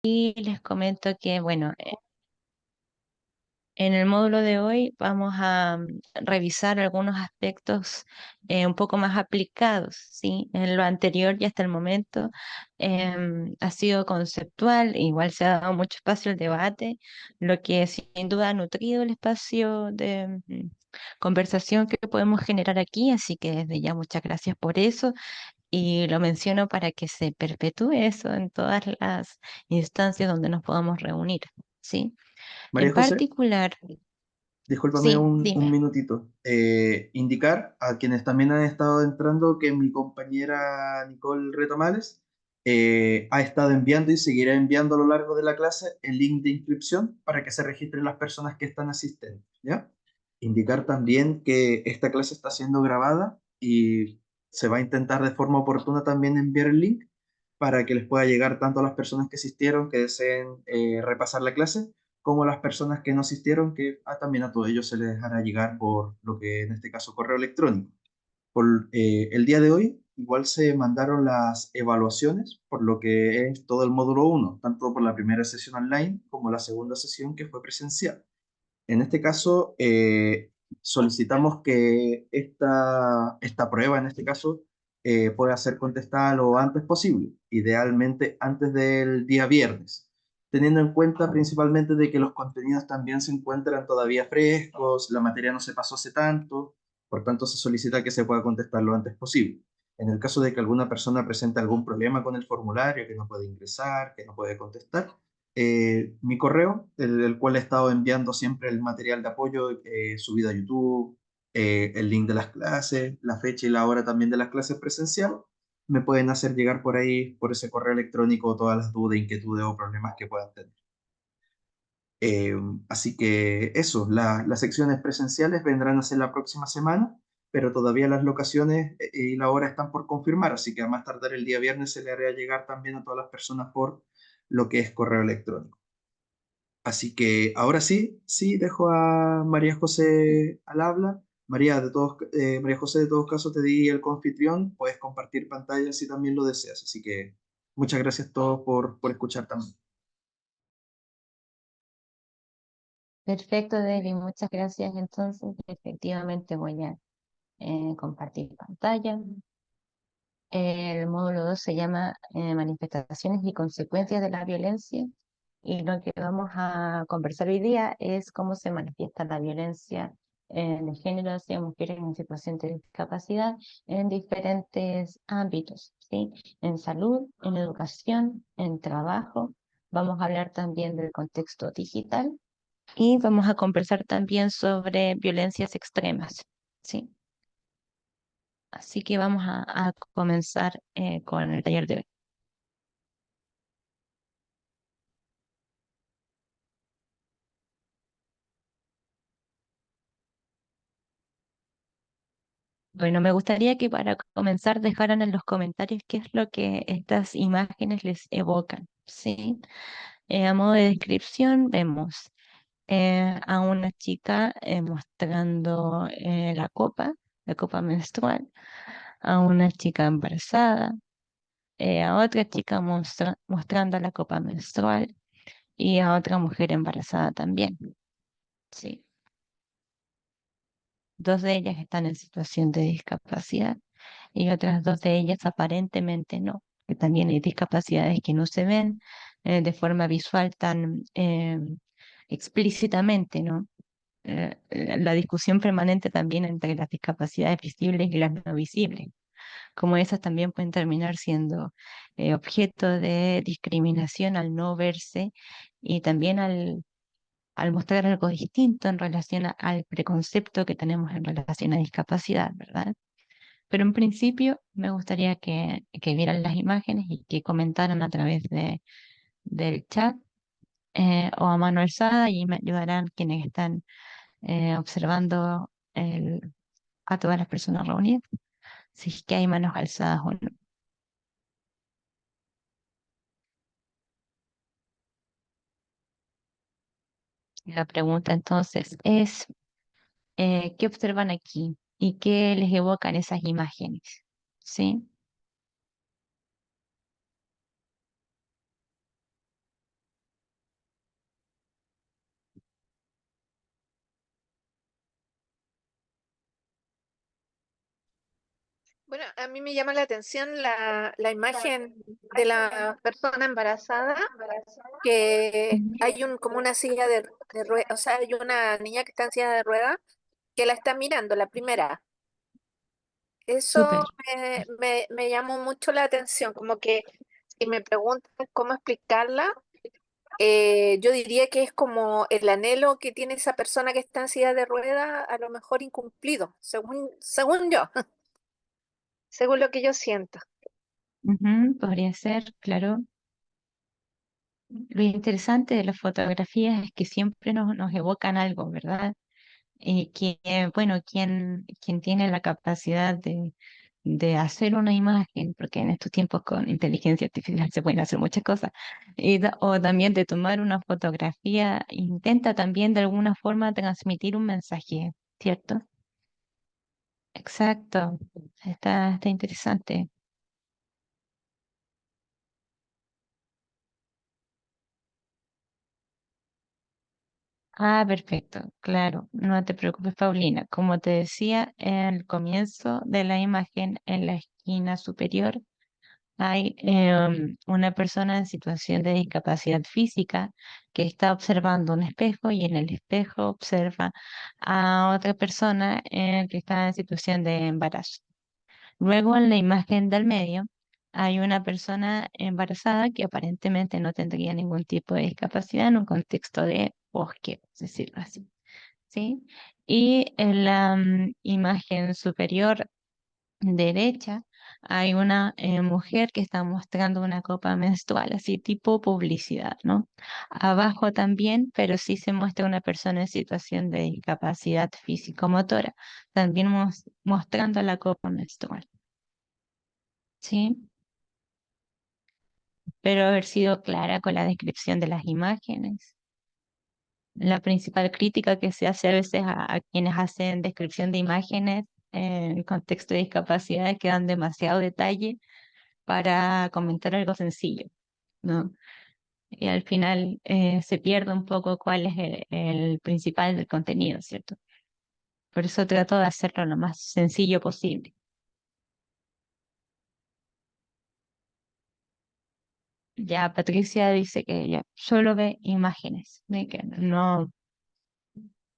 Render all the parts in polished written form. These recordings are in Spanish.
Y les comento que, bueno, en el módulo de hoy vamos a revisar algunos aspectos un poco más aplicados, ¿sí? En lo anterior y hasta el momento ha sido conceptual, igual se ha dado mucho espacio al debate, lo que sin duda ha nutrido el espacio de conversación que podemos generar aquí, así que desde ya muchas gracias por eso y lo menciono para que se perpetúe eso en todas las instancias donde nos podamos reunir, ¿sí? María En José, particular, discúlpame sí, un dime. minutito. Indicar a quienes también han estado entrando que mi compañera Nicole Retomales ha estado enviando y seguirá enviando a lo largo de la clase el link de inscripción para que se registren las personas que están asistentes, ¿ya? Indicar también que esta clase está siendo grabada y se va a intentar de forma oportuna también enviar el link para que les pueda llegar tanto a las personas que asistieron, que deseen repasar la clase, como las personas que no asistieron, que también a todos ellos se les hará llegar por lo que en este caso correo electrónico. Por el día de hoy, igual se mandaron las evaluaciones por lo que es todo el módulo uno, tanto por la primera sesión online como la segunda sesión que fue presencial. En este caso, solicitamos que esta prueba, en este caso, pueda ser contestada lo antes posible, idealmente antes del día viernes, teniendo en cuenta principalmente de que los contenidos también se encuentran todavía frescos, la materia no se pasó hace tanto, por tanto se solicita que se pueda contestar lo antes posible. En el caso de que alguna persona presente algún problema con el formulario, que no puede ingresar, que no puede contestar, mi correo, el cual he estado enviando siempre el material de apoyo subido a YouTube, el link de las clases, la fecha y la hora también de las clases presenciales. Me pueden hacer llegar por ahí, por ese correo electrónico, todas las dudas, inquietudes o problemas que puedan tener. Eh, Así que eso, las secciones presenciales vendrán a ser la próxima semana, pero todavía las locaciones y la hora están por confirmar, así que a más tardar el día viernes se le hará llegar también a todas las personas por lo que es correo electrónico. Así que ahora sí, sí, dejo a María José al habla. María José, de todos casos, te di el confitrión, puedes compartir pantalla si también lo deseas. Así que muchas gracias a todos por escuchar también. Perfecto, Debbie, muchas gracias. Entonces, efectivamente voy a compartir pantalla. El módulo 2 se llama Manifestaciones y consecuencias de la violencia. Y lo que vamos a conversar hoy día es cómo se manifiesta la violencia de género hacia mujeres en situación de discapacidad en diferentes ámbitos, ¿sí? En salud, en educación, en trabajo. Vamos a hablar también del contexto digital y vamos a conversar también sobre violencias extremas, ¿sí? Así que vamos a comenzar con el taller de hoy. Bueno, me gustaría que para comenzar dejaran en los comentarios qué es lo que estas imágenes les evocan, ¿sí? A modo de descripción vemos a una chica mostrando la copa menstrual, a una chica embarazada, a otra chica mostrando la copa menstrual y a otra mujer embarazada también, ¿sí? Dos de ellas están en situación de discapacidad y otras dos de ellas aparentemente no, que también hay discapacidades que no se ven de forma visual tan explícitamente, ¿no? La discusión permanente también entre las discapacidades visibles y las no visibles, como esas también pueden terminar siendo objeto de discriminación al no verse y también al mostrar algo distinto en relación al preconcepto que tenemos en relación a discapacidad, ¿verdad? Pero en principio me gustaría que vieran las imágenes y que comentaran a través del chat o a mano alzada y me ayudarán quienes están observando a todas las personas reunidas, si es que hay manos alzadas o no. La pregunta entonces es, ¿qué observan aquí y qué les evocan esas imágenes? ¿Sí? Bueno, a mí me llama la atención la imagen de la persona embarazada, que Ujú. hay como una silla de ruedas, o sea, hay una niña que está en silla de ruedas que la está mirando, la primera. Eso Súper. me llamó mucho la atención, como que si me preguntan cómo explicarla, yo diría que es como el anhelo que tiene esa persona que está en silla de ruedas, a lo mejor incumplido, según yo, según lo que yo siento. Ujú, podría ser, claro. Lo interesante de las fotografías es que siempre nos evocan algo, ¿verdad? Que, bueno, quien tiene la capacidad de hacer una imagen, porque en estos tiempos con inteligencia artificial se pueden hacer muchas cosas, o también de tomar una fotografía, intenta también de alguna forma transmitir un mensaje, ¿cierto? Exacto, está interesante. Ah, perfecto, claro, no te preocupes, Paulina. Como te decía, en el comienzo de la imagen, en la esquina superior, hay una persona en situación de discapacidad física que está observando un espejo y en el espejo observa a otra persona que está en situación de embarazo. Luego en la imagen del medio hay una persona embarazada que aparentemente no tendría ningún tipo de discapacidad en un contexto de bosque, por decirlo así. ¿Sí? Y en la imagen superior derecha hay una mujer que está mostrando una copa menstrual, así tipo publicidad, ¿no? Abajo también, pero sí se muestra una persona en situación de discapacidad físico-motora, también mostrando la copa menstrual, ¿sí? Pero haber sido clara con la descripción de las imágenes. La principal crítica que se hace a veces a quienes hacen descripción de imágenes en el contexto de discapacidad es que dan demasiado detalle para comentar algo sencillo, ¿no? Y al final se pierde un poco cuál es el principal del contenido, ¿cierto? Por eso trato de hacerlo lo más sencillo posible. Ya Patricia dice que ella solo ve imágenes, de que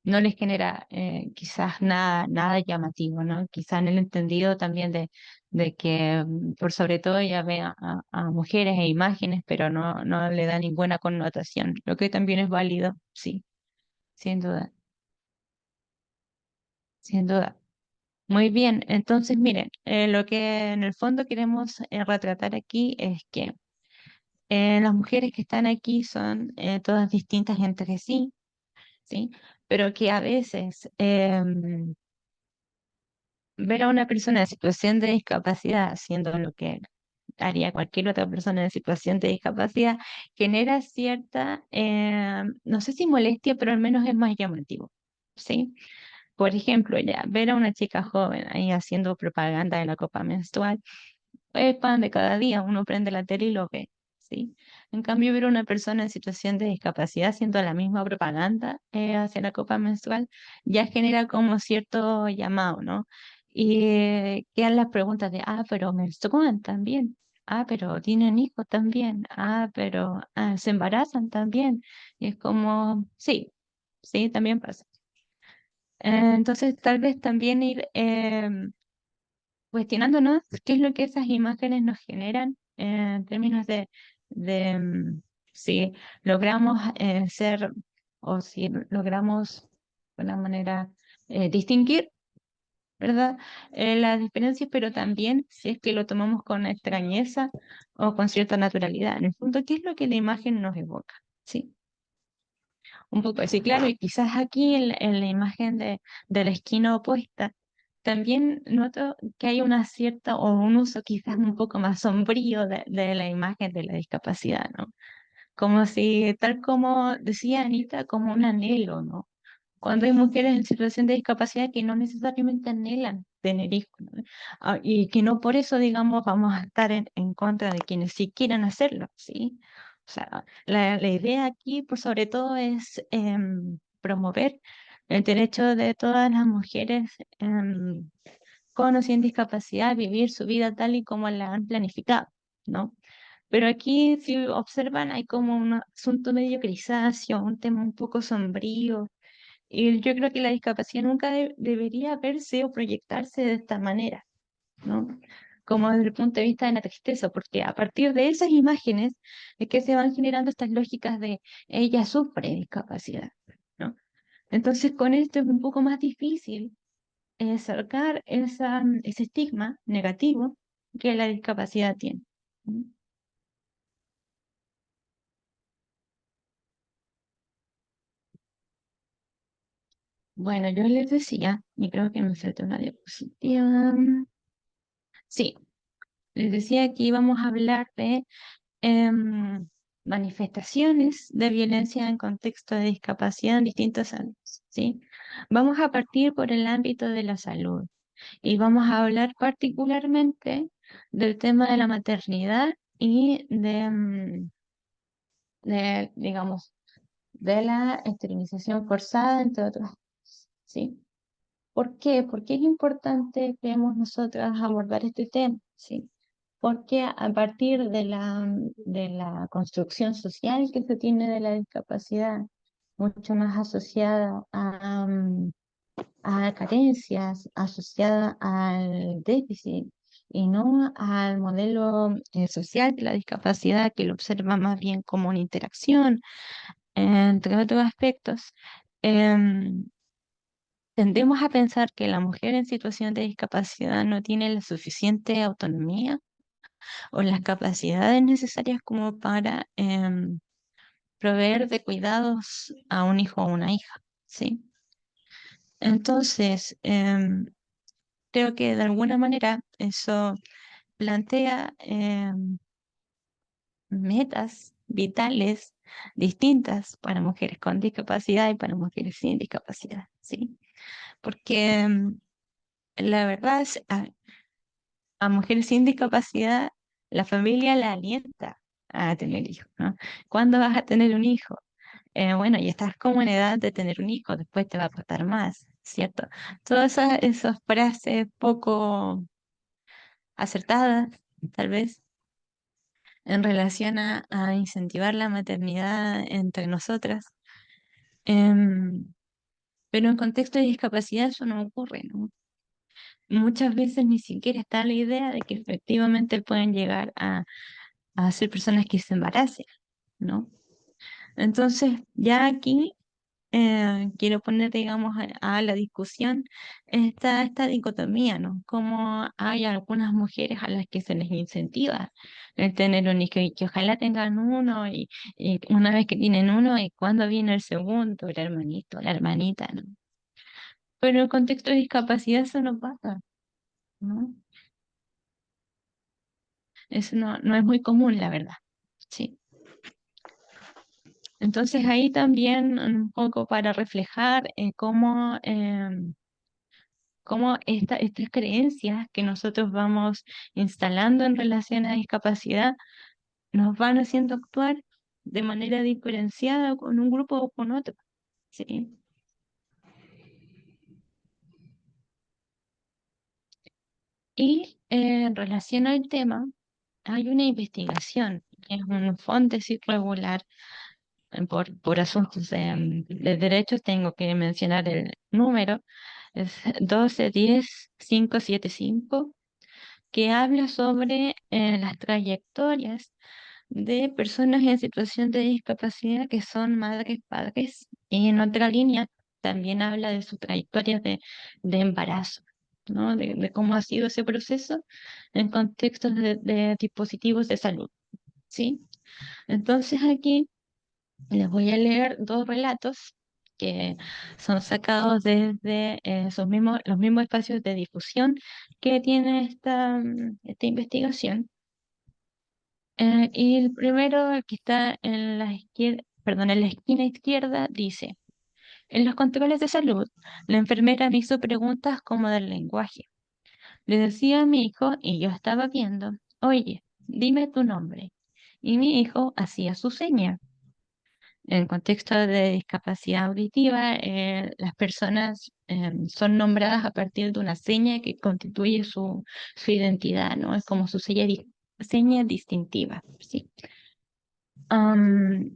no les genera quizás nada llamativo, ¿no? Quizás en el entendido también de que por sobre todo ella ve a mujeres e imágenes, pero no le da ninguna connotación, lo que también es válido, sí, sin duda, sin duda. Muy bien, entonces miren, lo que en el fondo queremos retratar aquí es que las mujeres que están aquí son todas distintas entre sí, ¿sí? Pero que a veces ver a una persona en situación de discapacidad haciendo lo que haría cualquier otra persona en situación de discapacidad genera cierta, no sé si molestia, pero al menos es más llamativo, ¿sí? Por ejemplo, ya, ver a una chica joven ahí haciendo propaganda de la copa menstrual es pan de cada día, uno prende la tele y lo ve, ¿sí? En cambio, ver a una persona en situación de discapacidad haciendo la misma propaganda hacia la copa menstrual ya genera como cierto llamado, ¿no? Y quedan las preguntas de, pero menstruan también, pero tienen hijos también, pero se embarazan también. Y es como, sí, sí, también pasa. Entonces, tal vez también ir cuestionándonos qué es lo que esas imágenes nos generan en términos de si logramos ser o si logramos de una manera distinguir, ¿verdad? Las diferencias, pero también si es que lo tomamos con extrañeza o con cierta naturalidad. En el fondo, ¿qué es lo que la imagen nos evoca? Sí. Un poco así, claro, y quizás aquí en la imagen de la esquina opuesta, también noto que hay una cierta o un uso quizás un poco más sombrío de la imagen de la discapacidad, ¿no? Como si, tal como decía Anita, como un anhelo, ¿no? Cuando hay mujeres en situación de discapacidad que no necesariamente anhelan tener hijos, ¿no? Y que no por eso, digamos, vamos a estar en contra de quienes sí quieran hacerlo, ¿sí? O sea, la idea aquí, por sobre todo, es promover el derecho de todas las mujeres con o sin discapacidad, vivir su vida tal y como la han planificado, ¿no? Pero aquí, si observan, hay como un asunto medio grisáceo, un tema un poco sombrío, y yo creo que la discapacidad nunca debería verse o proyectarse de esta manera, ¿no? Como desde el punto de vista de la tristeza, porque a partir de esas imágenes es que se van generando estas lógicas de ella sufre discapacidad, ¿no? Entonces con esto es un poco más difícil sacar ese estigma negativo que la discapacidad tiene. ¿No? Bueno, yo les decía, y creo que me falta una diapositiva. Sí, les decía que íbamos a hablar de em, manifestaciones de violencia en contexto de discapacidad en distintos ámbitos, ¿sí? Vamos a partir por el ámbito de la salud y vamos a hablar particularmente del tema de la maternidad y digamos, de la esterilización forzada, entre otros, ¿sí? ¿Por qué? Porque es importante, creemos nosotras, abordar este tema, ¿sí? Porque a partir de la construcción social que se tiene de la discapacidad, mucho más asociada a carencias, asociada al déficit y no al modelo social de la discapacidad que lo observa más bien como una interacción, entre otros aspectos, em, tendemos a pensar que la mujer en situación de discapacidad no tiene la suficiente autonomía o las capacidades necesarias como para proveer de cuidados a un hijo o una hija, ¿sí? Entonces, creo que de alguna manera eso plantea metas vitales distintas para mujeres con discapacidad y para mujeres sin discapacidad, ¿sí? Porque la verdad es, a mujeres sin discapacidad, la familia la alienta a tener hijos, ¿no? ¿Cuándo vas a tener un hijo? Bueno, ya estás como en edad de tener un hijo, después te va a costar más, ¿cierto? Todas esas frases poco acertadas, tal vez, en relación a incentivar la maternidad entre nosotras, em, pero en contexto de discapacidad eso no ocurre, ¿no? Muchas veces ni siquiera está la idea de que efectivamente pueden llegar a ser personas que se embaracen, ¿no? Entonces, ya aquí quiero poner, digamos, a la discusión esta dicotomía, ¿no? Como hay algunas mujeres a las que se les incentiva el tener un hijo y que ojalá tengan uno y una vez que tienen uno, y cuando viene el segundo, el hermanito, la hermanita, ¿no? Pero en el contexto de discapacidad eso no pasa, ¿no? Eso no es muy común, la verdad, sí. Entonces ahí también un poco para reflejar cómo estas creencias que nosotros vamos instalando en relación a discapacidad nos van haciendo actuar de manera diferenciada con un grupo o con otro. ¿Sí? Y en relación al tema, hay una investigación, que es un fondos irregular por asuntos de derechos, tengo que mencionar el número, es 12-10-575, que habla sobre las trayectorias de personas en situación de discapacidad que son madres, padres, y en otra línea también habla de su trayectoria de embarazo, ¿no? De cómo ha sido ese proceso en contextos de dispositivos de salud, ¿sí? Entonces aquí les voy a leer dos relatos que son sacados desde los mismos espacios de difusión que tiene esta investigación. Y el primero, el que está en la izquierda, perdón, en la esquina izquierda, dice: en los controles de salud, la enfermera me hizo preguntas como del lenguaje. Le decía a mi hijo, y yo estaba viendo: oye, dime tu nombre. Y mi hijo hacía su seña. En contexto de discapacidad auditiva, las personas son nombradas a partir de una seña que constituye su identidad, ¿no? Es como su seña distintiva, ¿sí? Am,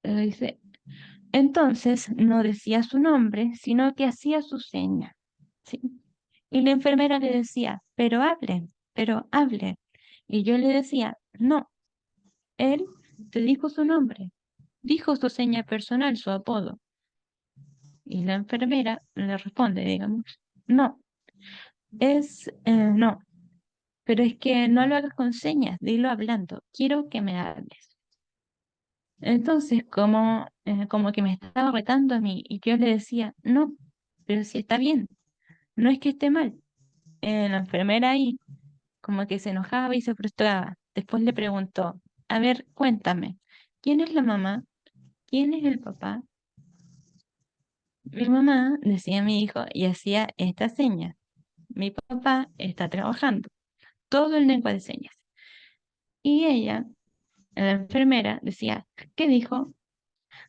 dice, entonces no decía su nombre, sino que hacía su seña, ¿sí? Y la enfermera le decía, pero hable. Y yo le decía, no, él te dijo su nombre, dijo su seña personal, su apodo. Y la enfermera le responde, digamos, no, no, pero es que no lo hagas con señas, dilo hablando, quiero que me hables. Entonces, como que me estaba retando a mí, y yo le decía, no, pero si está bien, no es que esté mal. La enfermera ahí como que se enojaba y se frustraba. Después le preguntó, a ver, cuéntame, ¿quién es la mamá? ¿Quién es el papá? Mi mamá, decía mi hijo, y hacía esta seña. Mi papá está trabajando, todo en lengua de señas. Y ella, la enfermera, decía, ¿qué dijo?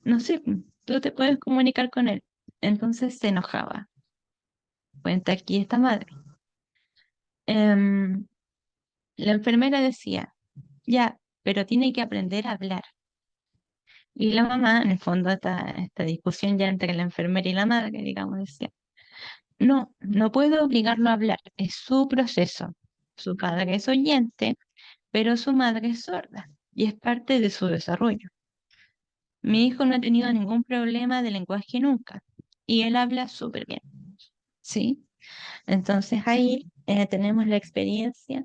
No sé, tú te puedes comunicar con él. Entonces se enojaba. Cuenta aquí esta madre. Em, la enfermera decía, ya, pero tiene que aprender a hablar. Y la mamá, en el fondo, esta discusión ya entre la enfermera y la madre, digamos, decía, no, no puedo obligarlo a hablar, es su proceso. Su padre es oyente, pero su madre es sorda y es parte de su desarrollo. Mi hijo no ha tenido ningún problema de lenguaje nunca y él habla súper bien, ¿sí? Entonces ahí tenemos la experiencia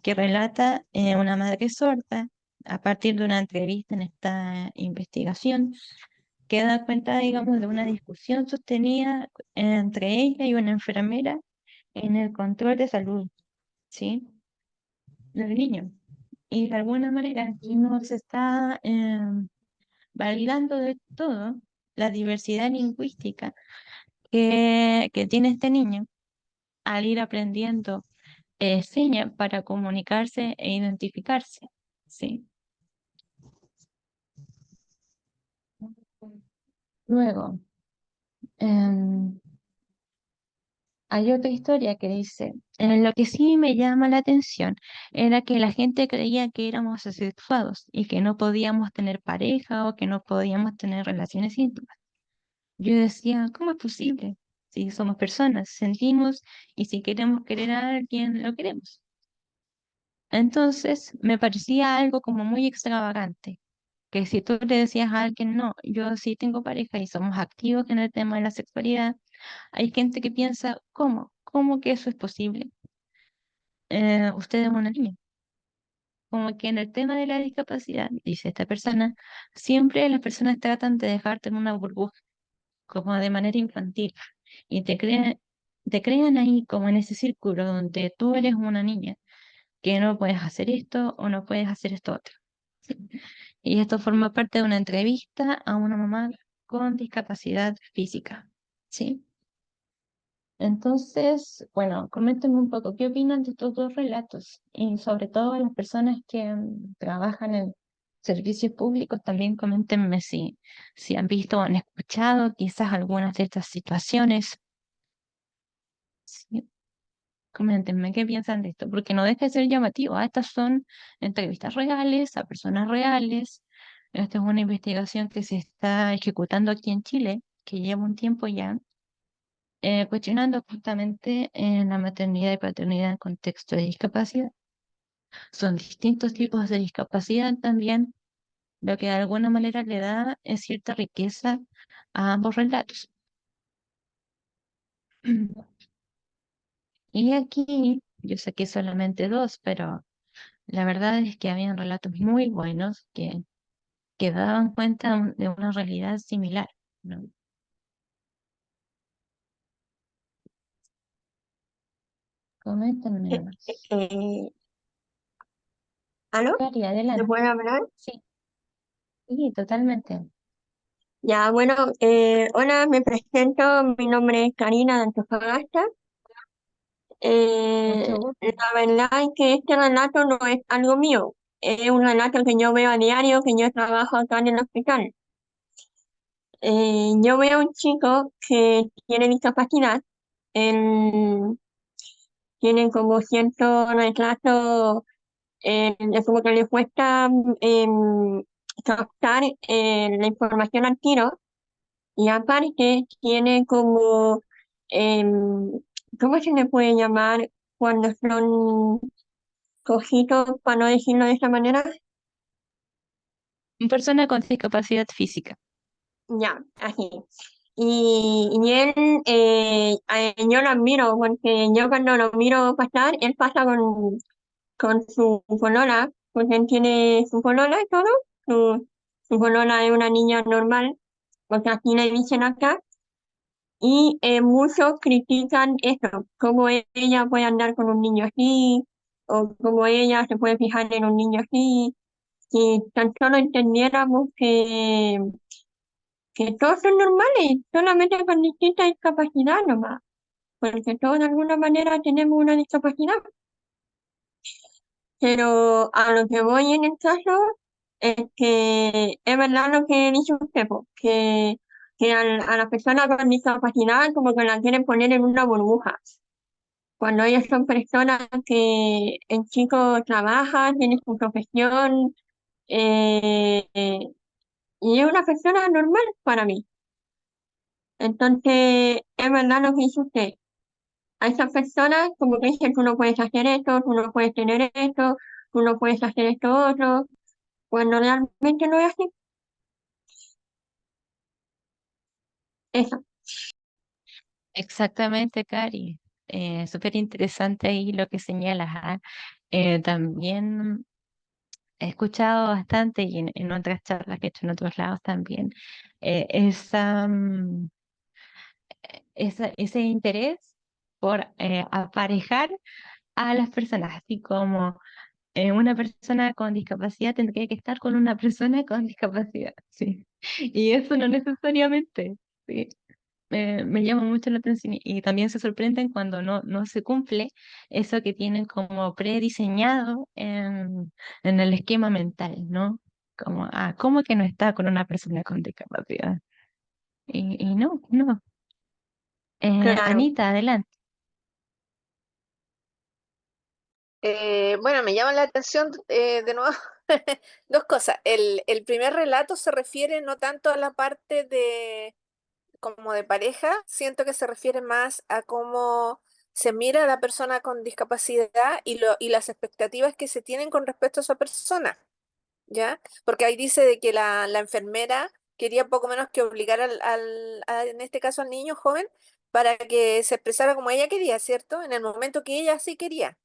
que relata una madre sorda a partir de una entrevista en esta investigación que da cuenta, digamos, de una discusión sostenida entre ella y una enfermera en el control de salud, ¿sí? Del niño. Y de alguna manera aquí no se está validando de todo la diversidad lingüística que tiene este niño al ir aprendiendo señas para comunicarse e identificarse, ¿sí? Luego, em, hay otra historia que dice, lo que sí me llama la atención era que la gente creía que éramos asexuados y que no podíamos tener pareja o que no podíamos tener relaciones íntimas. Yo decía, ¿cómo es posible? Si somos personas, sentimos y si queremos querer a alguien, lo queremos. Entonces me parecía algo como muy extravagante, que si tú le decías a alguien, no, yo sí tengo pareja y somos activos en el tema de la sexualidad, hay gente que piensa, ¿cómo? ¿Cómo que eso es posible? Usted es una niña. Como que en el tema de la discapacidad, dice esta persona, siempre las personas tratan de dejarte en una burbuja, como de manera infantil, y te crean ahí como en ese círculo donde tú eres una niña, que no puedes hacer esto o no puedes hacer esto otro. ¿Sí? Y esto forma parte de una entrevista a una mamá con discapacidad física. ¿Sí? Entonces, bueno, coméntenme un poco qué opinan de estos dos relatos y sobre todo las personas que trabajan en servicios públicos, también coméntenme si han visto o han escuchado quizás algunas de estas situaciones. Sí, coméntenme qué piensan de esto, porque no deja de ser llamativo. Estas son entrevistas reales a personas reales. Esta es una investigación que se está ejecutando aquí en Chile, que lleva un tiempo ya cuestionando justamente la maternidad y paternidad en contexto de discapacidad. Son distintos tipos de discapacidad también, lo que de alguna manera le da cierta riqueza a ambos relatos. Y aquí, yo saqué solamente dos, pero la verdad es que habían relatos muy buenos que daban cuenta de una realidad similar, ¿no? Coméntenme Eh, nomás. eh, ¿Aló? Cari, ¿Se adelante. puede hablar? Sí, sí, totalmente. Ya, bueno, hola, me presento, mi nombre es Karina de Antofagasta. Mucho gusto. La verdad es que este relato no es algo mío, es un relato que yo veo a diario, que yo trabajo acá en el hospital. Yo veo a un chico que tiene discapacidad, él tiene como cierto retraso, es como que le cuesta captar la información al tiro, y aparte tiene como, em, ¿cómo se le puede llamar cuando son cojitos, para no decirlo de esa manera? Una persona con discapacidad física. Ya, así. Y él, yo lo admiro, porque yo cuando lo miro pasar, él pasa con su polola, porque él tiene su polola y todo. Su polola es una niña normal, porque así le dicen acá. Y muchos critican eso, cómo ella puede andar con un niño así, o cómo ella se puede fijar en un niño así. Si tan solo entendiéramos que todos son normales, solamente con distinta discapacidad nomás, porque todos de alguna manera tenemos una discapacidad. Pero a lo que voy en el caso es que es verdad lo que dice usted, po, que a la persona con discapacidad como que la quieren poner en una burbuja, cuando ellos son personas que en chico trabajan, tienen su profesión, eh, y es una persona normal para mí. Entonces, es verdad lo que dice usted. A esas personas como que dicen, tú no puedes hacer esto, tú no puedes tener esto, tú no puedes hacer esto otro, cuando realmente no es así. Eso. Exactamente, Cari. Súper interesante ahí lo que señalas. ¿Ah? También he escuchado bastante y en otras charlas que he hecho en otros lados también, esa, ese interés por aparejar a las personas, así como una persona con discapacidad tendría que estar con una persona con discapacidad, sí. Y eso no necesariamente, sí. Me llama mucho la atención y también se sorprenden cuando no se cumple eso que tienen como prediseñado en el esquema mental, ¿no? Como, ¿cómo que no está con una persona con discapacidad? Y no, no. Claro. Anita, adelante. Bueno, me llama la atención de nuevo dos cosas. El primer relato se refiere no tanto a la parte de como de pareja, siento que se refiere más a cómo se mira a la persona con discapacidad y las expectativas que se tienen con respecto a esa persona, ¿ya? Porque ahí dice de que la enfermera quería poco menos que obligar en este caso al niño joven para que se expresara como ella quería, ¿cierto? En el momento que ella sí quería.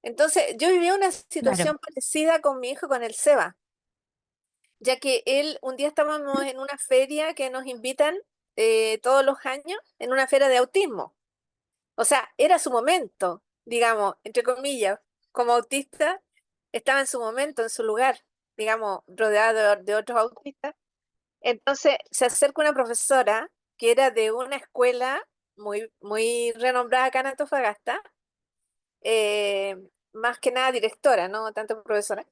Entonces, yo viví una Claro, situación parecida con mi hijo, con el Seba, ya que él, un día estábamos en una feria que nos invitan todos los años, en una feria de autismo. O sea, era su momento, digamos, entre comillas, como autista, estaba en su momento, en su lugar, digamos, rodeado de otros autistas. Entonces, se acerca una profesora que era de una escuela muy renombrada acá en Antofagasta, eh, más que nada directora, no tanto profesora,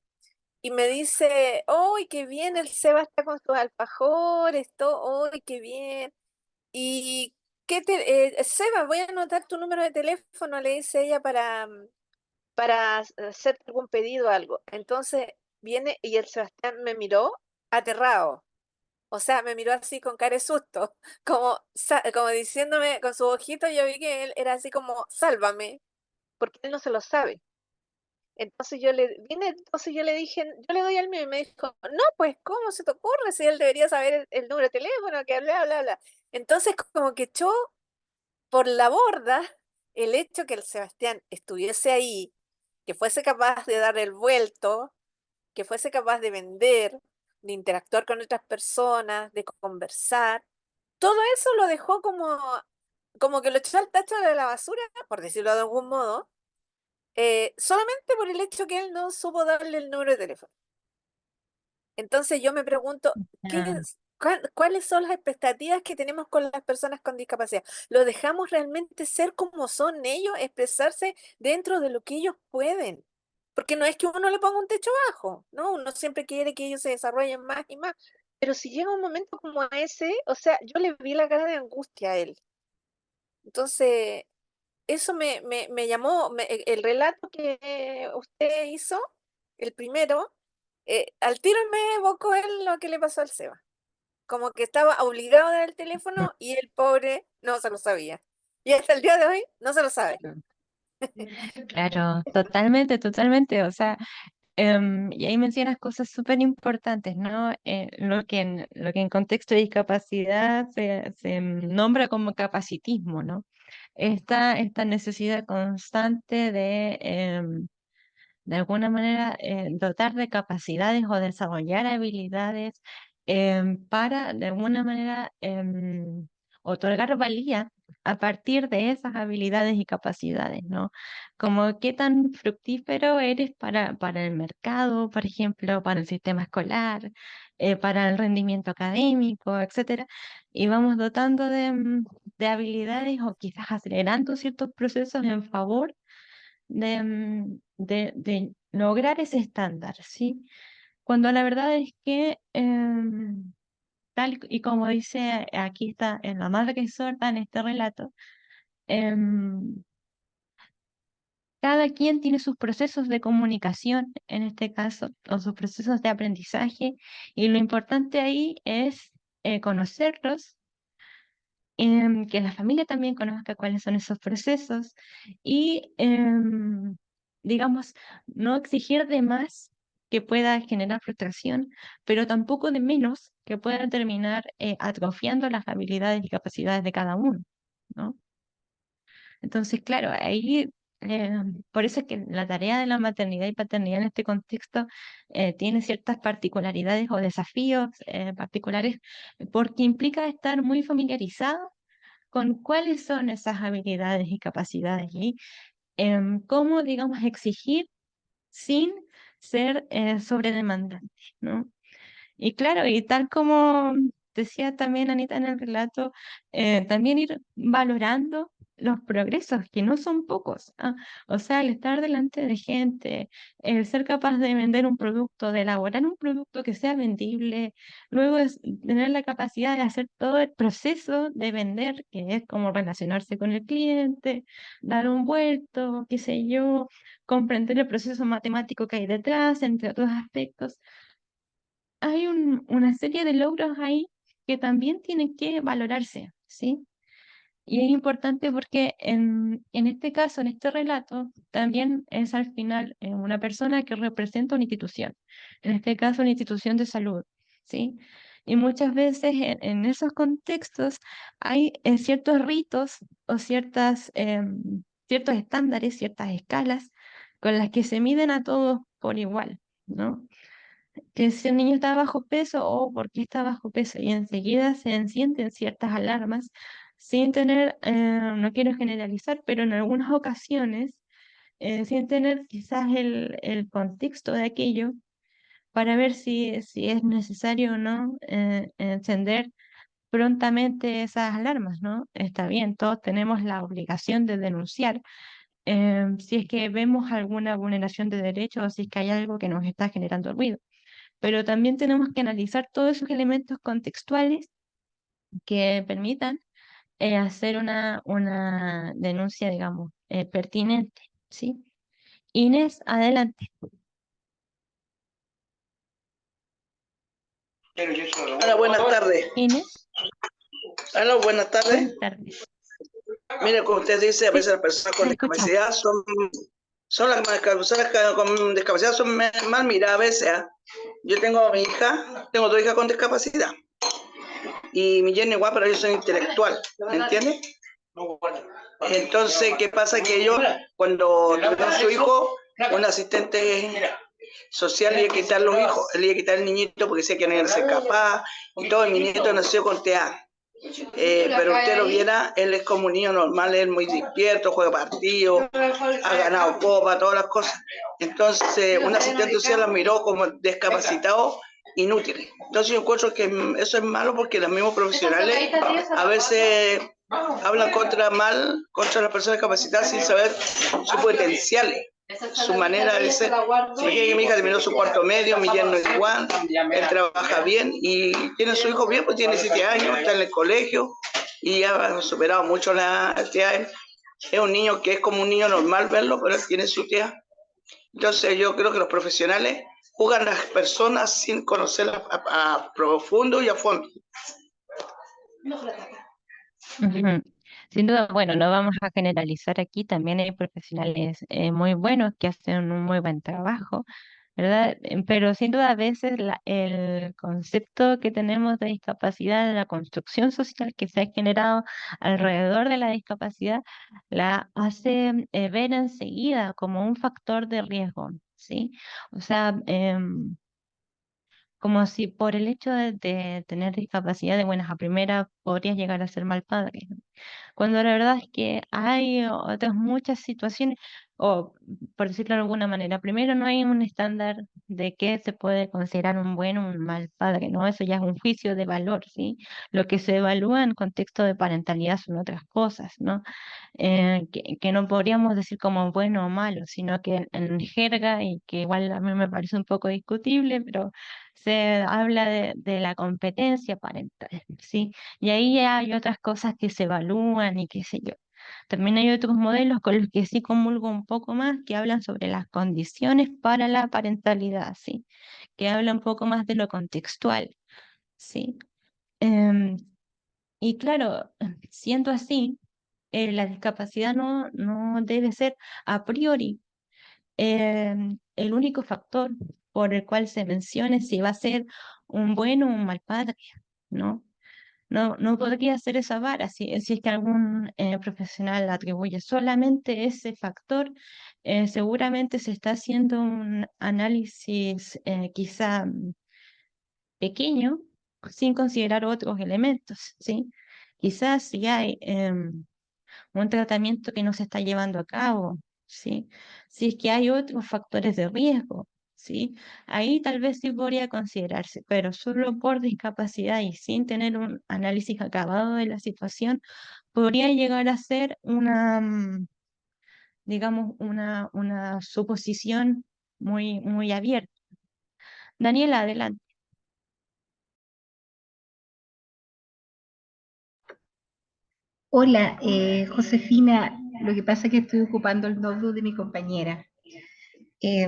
y me dice, ¡uy, qué bien! El Seba está con sus alfajores, todo, ¡uy, qué bien! Y, Seba, voy a anotar tu número de teléfono, le dice ella, para hacer algún pedido o algo. Entonces viene y el Sebastián me miró aterrado. O sea, me miró así con cara de susto, como diciéndome con su ojito, yo vi que él era así como, sálvame, porque él no se lo sabe. Entonces yo le dije, yo le doy al mío y me dijo, no, pues, ¿cómo se te ocurre si él debería saber el número de teléfono, que bla, bla, bla? Entonces como que echó por la borda el hecho que el Sebastián estuviese ahí, que fuese capaz de dar el vuelto, que fuese capaz de vender, de interactuar con otras personas, de conversar. Todo eso lo dejó como que lo echó al tacho de la basura, por decirlo de algún modo, solamente por el hecho que él no supo darle el número de teléfono. Entonces yo me pregunto, ah, ¿cuáles son las expectativas que tenemos con las personas con discapacidad? ¿Lo dejamos realmente ser como son ellos, expresarse dentro de lo que ellos pueden? Porque no es que uno le ponga un techo bajo, ¿no? Uno siempre quiere que ellos se desarrollen más y más. Pero si llega un momento como ese, o sea, yo le vi la cara de angustia a él. Entonces, eso me llamó, el relato que usted hizo, el primero, al tiro me evocó él lo que le pasó al Seba. Como que estaba obligado a dar el teléfono y el pobre no se lo sabía. Y hasta el día de hoy no se lo sabe. Claro, totalmente, totalmente. O sea, y ahí mencionas cosas súper importantes, ¿no? Lo que en contexto de discapacidad se nombra como capacitismo, ¿no? Esta necesidad constante de alguna manera dotar de capacidades o desarrollar habilidades para de alguna manera otorgar valía a partir de esas habilidades y capacidades, ¿no? Como qué tan fructífero eres para el mercado, por ejemplo, para el sistema escolar, para el rendimiento académico, etcétera. Y vamos dotando de habilidades o quizás acelerando ciertos procesos en favor de lograr ese estándar, ¿sí? Cuando la verdad es que, tal y como dice aquí está en La Madre que es sorda, en este relato, em, cada quien tiene sus procesos de comunicación, en este caso, o sus procesos de aprendizaje, y lo importante ahí es conocerlos, que la familia también conozca cuáles son esos procesos y, digamos, no exigir de más que pueda generar frustración, pero tampoco de menos que pueda terminar atrofiando las habilidades y capacidades de cada uno, ¿no? Entonces, claro, ahí, por eso es que la tarea de la maternidad y paternidad en este contexto tiene ciertas particularidades o desafíos particulares, porque implica estar muy familiarizado con cuáles son esas habilidades y capacidades y cómo, digamos, exigir sin ser sobredemandante, ¿no? Y claro, y tal como decía también Anita en el relato, también ir valorando los progresos, que no son pocos. ¿Ah? O sea, el estar delante de gente, el ser capaz de vender un producto, de elaborar un producto que sea vendible, luego es tener la capacidad de hacer todo el proceso de vender, que es como relacionarse con el cliente, dar un vuelto, qué sé yo, comprender el proceso matemático que hay detrás, entre otros aspectos. Hay una serie de logros ahí que también tienen que valorarse, ¿sí? Y es importante porque en este caso, en este relato, también es al final una persona que representa una institución, en este caso una institución de salud, ¿sí? Y muchas veces en esos contextos hay ciertos ritos o ciertos estándares, ciertas escalas con las que se miden a todos por igual, ¿no? Que si el niño está bajo peso o por qué está bajo peso y enseguida se encienden ciertas alarmas sin tener, no quiero generalizar, pero en algunas ocasiones, sin tener quizás el contexto de aquello para ver si es necesario o no encender prontamente esas alarmas, ¿no? Está bien, todos tenemos la obligación de denunciar si es que vemos alguna vulneración de derechos o si es que hay algo que nos está generando ruido, pero también tenemos que analizar todos esos elementos contextuales que permitan hacer una denuncia, digamos, pertinente, ¿sí? Inés, adelante. Hola, buenas tardes. Inés, Hola, buenas tardes. buenas tardes. Mire, como usted dice, a Sí, veces las personas con la escuchamos. discapacidad son las personas con discapacidad son mal miradas a veces. ¿Ah? Yo tengo a mi hija, tengo dos hijas con discapacidad. Y mi yerno igual, pero ellos son intelectual, ¿me entiendes? Entonces, ¿qué pasa? Que ellos, cuando tuvieron su hijo, un asistente social le iba a quitar los hijos, le iba a quitar el niñito porque decía que no iba a ser capaz, y todo, mi nieto nació con TEA. Pero usted lo viera, él es como un niño normal, él es muy despierto, juega partidos, ha ganado copa, todas las cosas. Entonces, un asistente social lo miró como discapacitado, inútil. Entonces yo encuentro que eso es malo porque los mismos profesionales a veces hablan contra las personas discapacitadas sin saber sus potenciales. su manera de ser. Fíjate, mi hija terminó su cuarto medio, mi yerno igual, él trabaja bien y tiene su hijo bien, pues tiene 7 años, está en el colegio y ya ha superado mucho la actividad. Es un niño que es como un niño normal verlo, pero él tiene su tía. Entonces yo creo que los profesionales juzgan a las personas sin conocerlas a profundo y a fondo. Ujú. Sin duda, bueno, no vamos a generalizar aquí, también hay profesionales muy buenos que hacen un muy buen trabajo, ¿verdad? Pero sin duda a veces el concepto que tenemos de discapacidad, la construcción social que se ha generado alrededor de la discapacidad, la hace ver enseguida como un factor de riesgo, ¿sí? O sea, como si por el hecho de tener discapacidad de buenas a primeras podrías llegar a ser mal padre, cuando la verdad es que hay otras muchas situaciones, o por decirlo de alguna manera, primero no hay un estándar de qué se puede considerar un buen o un mal padre, ¿no? Eso ya es un juicio de valor, ¿sí? Lo que se evalúa en contexto de parentalidad son otras cosas, ¿no? Que no podríamos decir como bueno o malo, sino que en jerga, y que igual a mí me parece un poco discutible, pero se habla de la competencia parental, ¿sí? Y ahí ya hay otras cosas que se evalúan y qué sé yo. También hay otros modelos con los que sí comulgo un poco más, que hablan sobre las condiciones para la parentalidad, ¿sí? Que hablan un poco más de lo contextual, ¿sí? Em, y claro, siendo así, la discapacidad no debe ser a priori el único factor por el cual se mencione si va a ser un buen o un mal padre, ¿no? No podría ser esa vara si es que algún profesional atribuye solamente ese factor, seguramente se está haciendo un análisis quizá pequeño sin considerar otros elementos, ¿sí? Quizás si hay un tratamiento que no se está llevando a cabo, ¿sí? Si es que hay otros factores de riesgo, ¿sí? Ahí tal vez sí podría considerarse, pero solo por discapacidad y sin tener un análisis acabado de la situación, podría llegar a ser digamos, una suposición muy abierta. Daniela, adelante. Hola, Josefina. Lo que pasa es que estoy ocupando el notebook de mi compañera. Eh,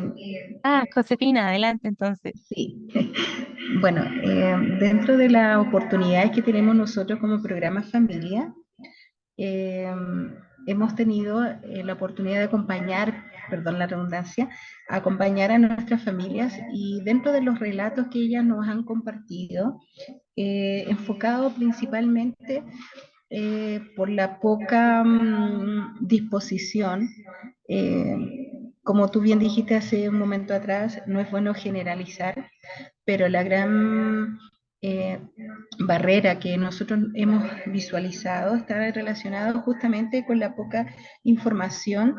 Josefina, adelante entonces. sí, bueno, dentro de las oportunidades que tenemos nosotros como programa familia, eh, hemos tenido la oportunidad de acompañar, perdón la redundancia, acompañar a nuestras familias y dentro de los relatos que ellas nos han compartido, enfocado principalmente por la poca disposición. eh, Como tú bien dijiste hace un momento atrás, no es bueno generalizar, pero la gran eh, barrera que nosotros hemos visualizado está relacionada justamente con la poca información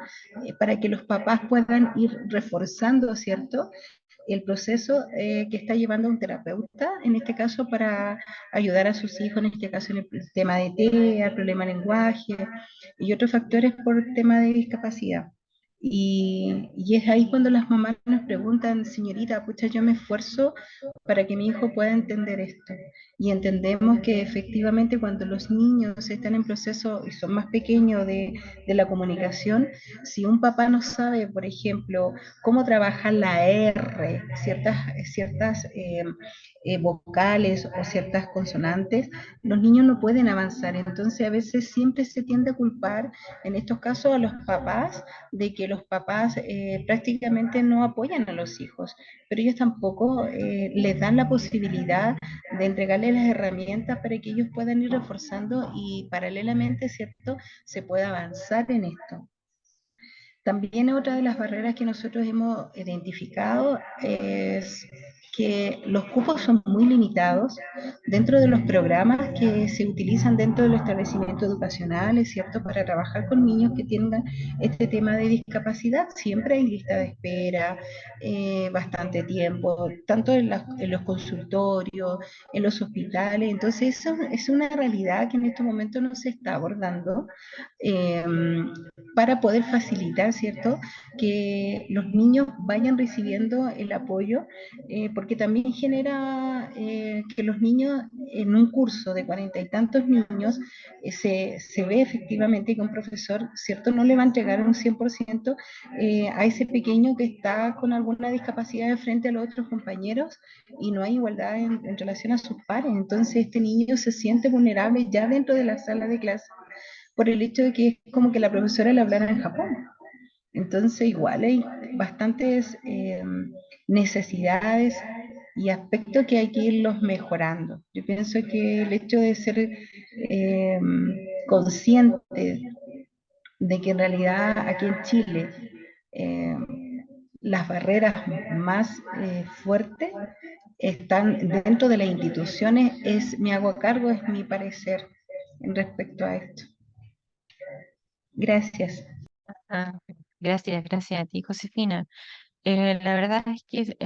para que los papás puedan ir reforzando, ¿cierto? El proceso que está llevando un terapeuta, en este caso para ayudar a sus hijos, en este caso en el tema de TEA, problema de lenguaje y otros factores por tema de discapacidad. Y es ahí cuando las mamás nos preguntan, señorita, pucha, yo me esfuerzo para que mi hijo pueda entender esto. Y entendemos que efectivamente cuando los niños están en proceso y son más pequeños de la comunicación, si un papá no sabe, por ejemplo, cómo trabajar la R, ciertas vocales o ciertas consonantes, los niños no pueden avanzar. Entonces a veces siempre se tiende a culpar, en estos casos, a los papás, de que los papás prácticamente no apoyan a los hijos, pero ellos tampoco les dan la posibilidad de entregarles las herramientas para que ellos puedan ir reforzando y paralelamente, ¿cierto?, se pueda avanzar en esto. También otra de las barreras que nosotros hemos identificado es que los cupos son muy limitados dentro de los programas que se utilizan dentro de los establecimientos educacionales, ¿cierto? Para trabajar con niños que tengan este tema de discapacidad. Siempre hay lista de espera, bastante tiempo, tanto en los consultorios, en los hospitales. Entonces, eso es una realidad que en estos momentos no se está abordando eh, para poder facilitar, ¿cierto? Que los niños vayan recibiendo el apoyo, porque también genera que los niños en un curso de 40 y tantos niños se ve efectivamente que un profesor, ¿cierto? No le va a entregar un 100% a ese pequeño que está con alguna discapacidad frente a los otros compañeros y no hay igualdad en relación a sus pares. Entonces este niño se siente vulnerable ya dentro de la sala de clase por el hecho de que es como que la profesora le hablara en Japón. Entonces, igual hay bastantes necesidades y aspectos que hay que irlos mejorando. Yo pienso que el hecho de ser eh, consciente de que en realidad aquí en Chile eh, las barreras más fuertes están dentro de las instituciones, me hago cargo, es mi parecer en respecto a esto. Gracias. Ah, gracias a ti, Josefina. La verdad es que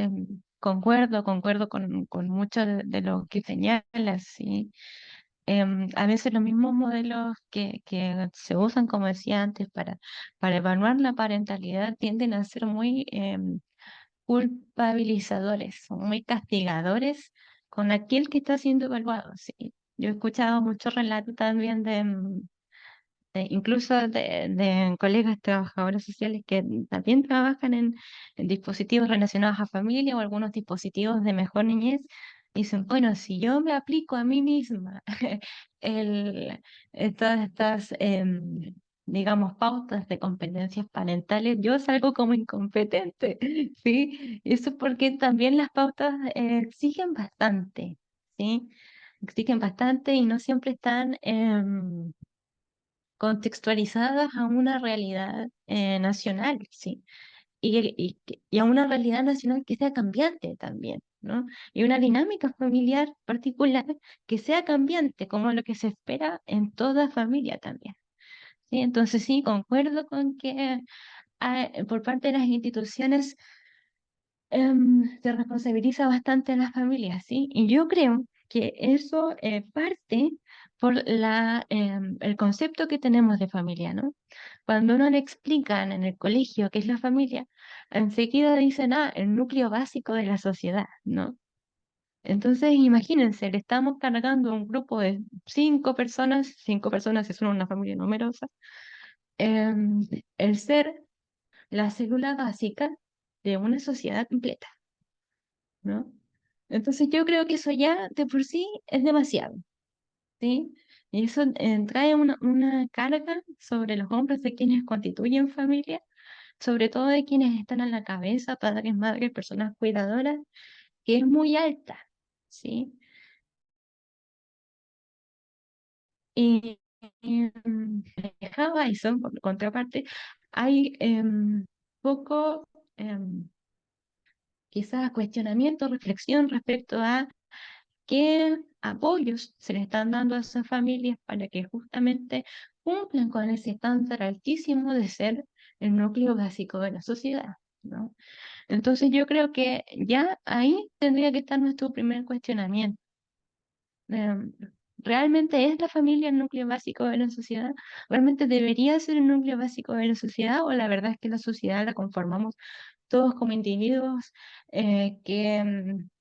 concuerdo con mucho de lo que señalas, ¿sí? A veces los mismos modelos que se usan, como decía antes, para evaluar la parentalidad tienden a ser muy culpabilizadores, son muy castigadores con aquel que está siendo evaluado, ¿sí? Yo he escuchado muchos relatos también incluso de colegas trabajadores sociales que también trabajan en dispositivos relacionados a familia o algunos dispositivos de mejor niñez. Dicen, bueno, si yo me aplico a mí misma el, todas estas, digamos, pautas de competencias parentales, yo salgo como incompetente, ¿sí? Eso porque también las pautas exigen bastante, ¿sí? Exigen bastante y no siempre están contextualizadas a una realidad nacional, ¿sí? Y a una realidad nacional que sea cambiante también, ¿no? Y una dinámica familiar particular que sea cambiante, como lo que se espera en toda familia también, ¿sí? Entonces sí, concuerdo con que por parte de las instituciones se responsabiliza bastante a las familias, ¿sí? Y yo creo que eso parte por el concepto que tenemos de familia, ¿no? Cuando uno le explican en el colegio qué es la familia, enseguida dicen, el núcleo básico de la sociedad, ¿no? Entonces, imagínense, le estamos cargando un grupo de 5 personas si son una familia numerosa, em, el ser la célula básica de una sociedad completa, ¿no? Entonces yo creo que eso ya de por sí es demasiado, ¿sí? Y eso trae una carga sobre los hombros de quienes constituyen familia, sobre todo de quienes están a la cabeza, padres, madres, personas cuidadoras, que es muy alta, ¿sí? Y, dejaba eso, por contraparte, hay poco, em, quizás cuestionamiento, reflexión respecto a qué apoyos se le están dando a esas familias para que justamente cumplan con ese estándar altísimo de ser el núcleo básico de la sociedad, ¿no? Entonces yo creo que ya ahí tendría que estar nuestro primer cuestionamiento. Em, ¿Realmente es la familia el núcleo básico de la sociedad? ¿Realmente debería ser el núcleo básico de la sociedad? ¿O la verdad es que la sociedad la conformamos todos como individuos que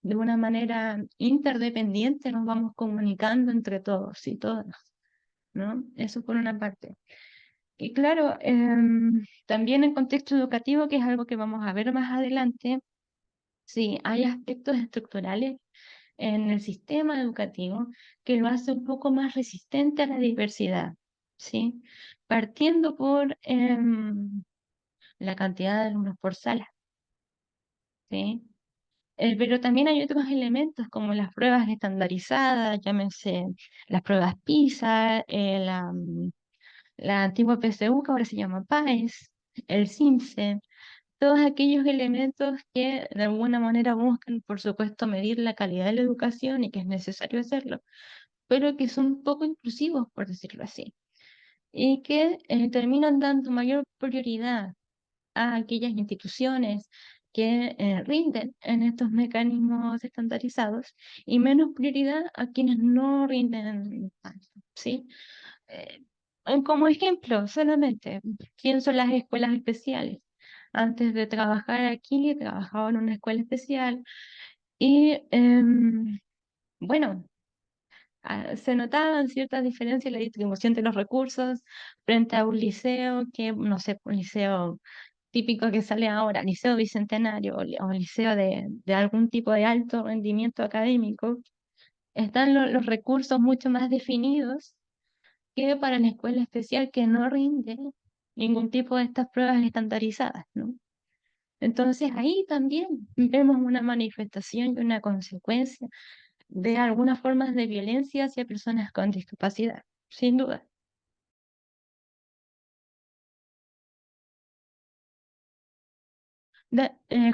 de una manera interdependiente nos vamos comunicando entre todos y todas, ¿no? Eso por una parte. Y claro, también en contexto educativo, que es algo que vamos a ver más adelante, sí, hay aspectos estructurales en el sistema educativo que lo hace un poco más resistente a la diversidad, ¿sí? Partiendo por la cantidad de alumnos por sala, ¿sí? Pero también hay otros elementos como las pruebas estandarizadas, llámense las pruebas PISA, la antigua PSU que ahora se llama PAES, el CIMSE, todos aquellos elementos que de alguna manera buscan, por supuesto, medir la calidad de la educación y que es necesario hacerlo, pero que son poco inclusivos, por decirlo así, y que terminan dando mayor prioridad a aquellas instituciones que rinden en estos mecanismos estandarizados y menos prioridad a quienes no rinden tanto, ¿sí? Eh, Como ejemplo, solamente pienso en las escuelas especiales. Antes de trabajar aquí, trabajaba en una escuela especial y bueno, se notaban ciertas diferencias en la distribución de los recursos frente a un liceo que, no sé, un liceo típico que sale ahora, liceo bicentenario o liceo de algún tipo de alto rendimiento académico. Están los recursos mucho más definidos que para la escuela especial que no rinde ningún tipo de estas pruebas estandarizadas, ¿no? Entonces ahí también vemos una manifestación y una consecuencia de algunas formas de violencia hacia personas con discapacidad, sin duda.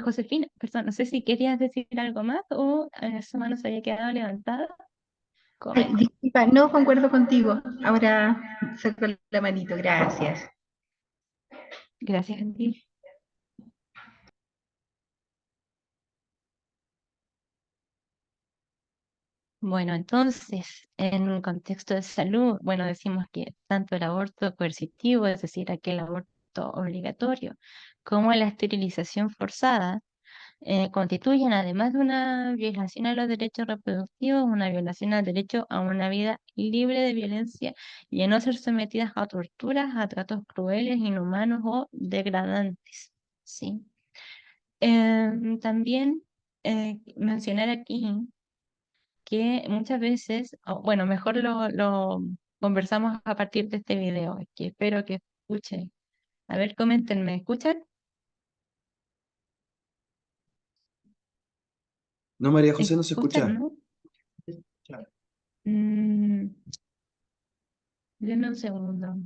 Josefina, perdón, no sé si querías decir algo más o su mano se había quedado levantada. Ay, Comenta. disculpa, no concuerdo contigo. Ahora saco la manito, gracias. Gracias a ti. Bueno, entonces, en un contexto de salud, bueno, decimos que tanto el aborto coercitivo, es decir, aquel aborto obligatorio, como la esterilización forzada, constituyen, además de una violación a los derechos reproductivos, una violación al derecho a una vida libre de violencia y a no ser sometidas a torturas, a tratos crueles, inhumanos o degradantes, ¿sí? También mencionar aquí que muchas veces, o bueno, mejor lo conversamos a partir de este video, que espero que escuchen. A ver, comenten, ¿me escuchan? No, María José, no se ¿Escuchan, escucha. no? Mm, denme un segundo.